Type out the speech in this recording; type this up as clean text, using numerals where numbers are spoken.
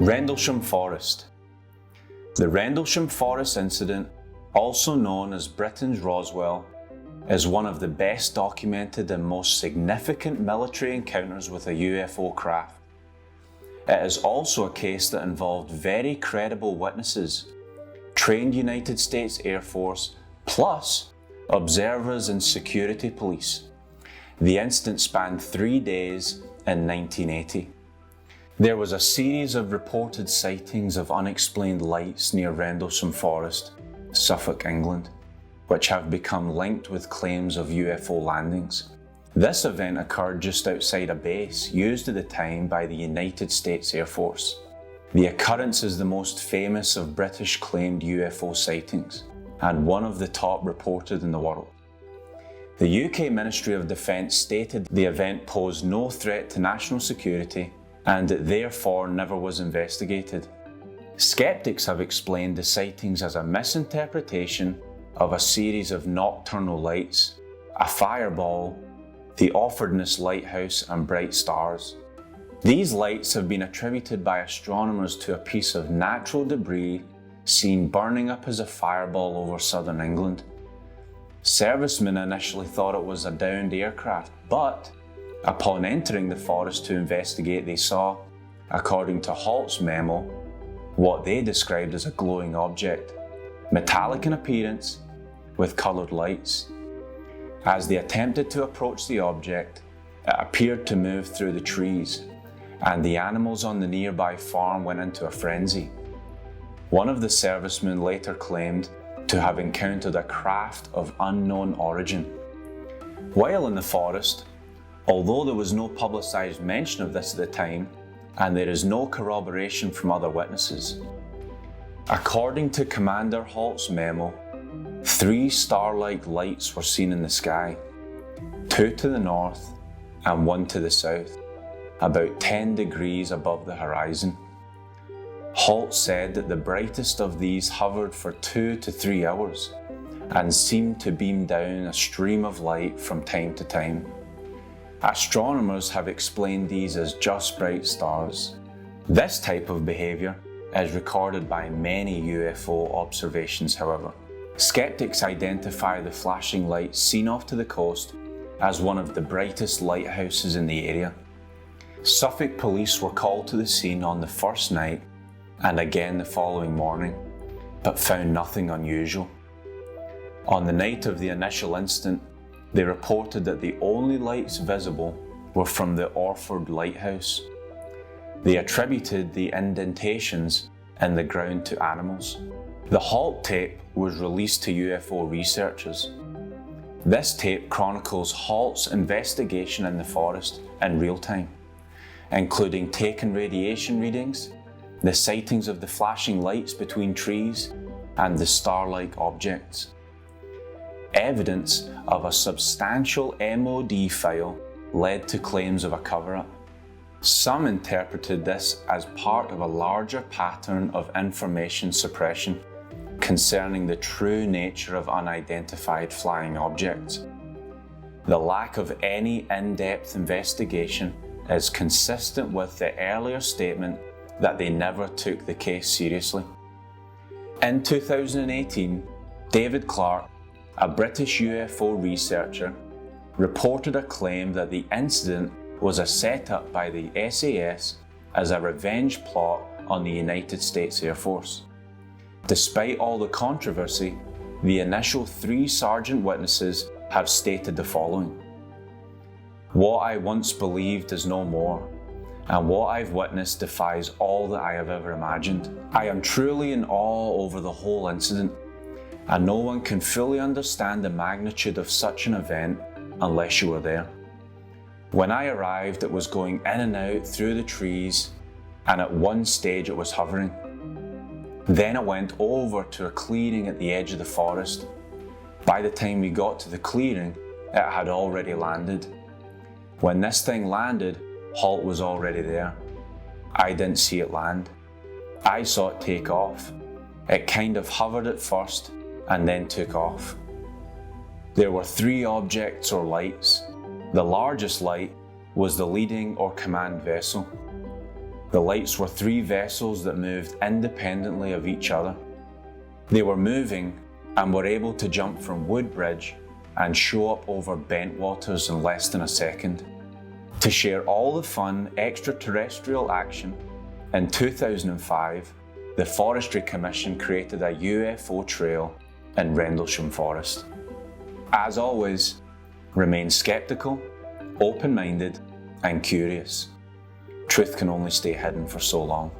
Rendlesham Forest. The Rendlesham Forest Incident, also known as Britain's Roswell, is one of the best documented and most significant military encounters with a UFO craft. It is also a case that involved very credible witnesses, trained United States Air Force, plus observers and security police. The incident spanned 3 days in 1980. There was a series of reported sightings of unexplained lights near Rendlesham Forest, Suffolk, England, which have become linked with claims of UFO landings. This event occurred just outside a base used at the time by the United States Air Force. The occurrence is the most famous of British claimed UFO sightings, and one of the top reported in the world. The UK Ministry of Defence stated the event posed no threat to national security and it therefore never was investigated. Skeptics have explained the sightings as a misinterpretation of a series of nocturnal lights, a fireball, the Offordness Lighthouse and bright stars. These lights have been attributed by astronomers to a piece of natural debris seen burning up as a fireball over southern England. Servicemen initially thought it was a downed aircraft, but upon entering the forest to investigate, they saw, according to Halt's memo, what they described as a glowing object, metallic in appearance, with coloured lights. As they attempted to approach the object, it appeared to move through the trees, and the animals on the nearby farm went into a frenzy. One of the servicemen later claimed to have encountered a craft of unknown origin. While in the forest, although there was no publicised mention of this at the time, and there is no corroboration from other witnesses, according to Commander Halt's memo, 3 star-like lights were seen in the sky, 2 to the north and 1 to the south, about 10 degrees above the horizon. Halt said that the brightest of these hovered for 2 to 3 hours and seemed to beam down a stream of light from time to time. Astronomers have explained these as just bright stars. This type of behaviour is recorded by many UFO observations, however. Skeptics identify the flashing lights seen off to the coast as one of the brightest lighthouses in the area. Suffolk police were called to the scene on the first night and again the following morning, but found nothing unusual. On the night of the initial incident, they reported that the only lights visible were from the Orford Lighthouse. They attributed the indentations in the ground to animals. The Halt tape was released to UFO researchers. This tape chronicles Halt's investigation in the forest in real time, including taken radiation readings, the sightings of the flashing lights between trees, and the star-like objects. Evidence of a substantial MOD file led to claims of a cover-up. Some interpreted this as part of a larger pattern of information suppression concerning the true nature of unidentified flying objects. The lack of any in-depth investigation is consistent with the earlier statement that they never took the case seriously. In 2018, David Clark, a British UFO researcher, reported a claim that the incident was a setup by the SAS as a revenge plot on the United States Air Force. Despite all the controversy, the initial 3 sergeant witnesses have stated the following: "What I once believed is no more, and what I've witnessed defies all that I have ever imagined. I am truly in awe over the whole incident, and no one can fully understand the magnitude of such an event unless you were there. When I arrived, it was going in and out through the trees, and at one stage it was hovering. Then it went over to a clearing at the edge of the forest. By the time we got to the clearing, it had already landed. When this thing landed, Halt was already there. I didn't see it land. I saw it take off. It kind of hovered at first and then took off. There were 3 objects or lights. The largest light was the leading or command vessel. The lights were 3 vessels that moved independently of each other. They were moving and were able to jump from Woodbridge and show up over Bentwaters in less than a second. To share all the fun extraterrestrial action, in 2005, the Forestry Commission created a UFO trail in Rendlesham Forest. As always, remain skeptical, open-minded, and curious. Truth can only stay hidden for so long.